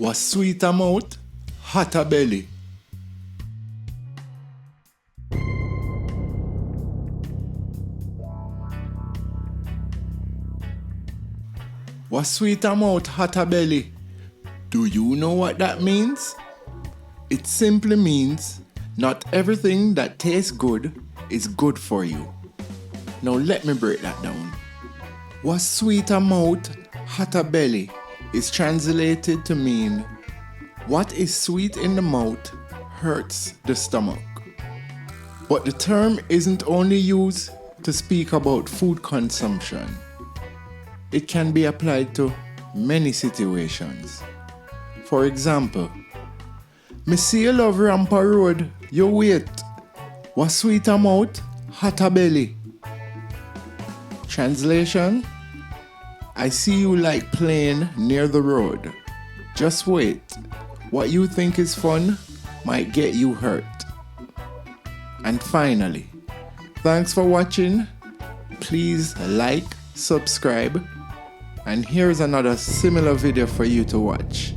Was sweet a mouth, hot a belly. Was sweet a mouth, hot a belly. Do you know what that means? It simply means not everything that tastes good is good for you. Now let me break that down. Was sweet a mouth, hot a belly is translated to mean what is sweet in the mouth hurts the stomach. But the term isn't only used to speak about food consumption. It can be applied to many situations. For example, me see you love Rampa Road, you wait. Was sweet a mouth, hot a belly. Translation: I see you like playing near the road. Just wait. What you think is fun might get you hurt. And finally, thanks for watching. Please like, subscribe, and here's another similar video for you to watch.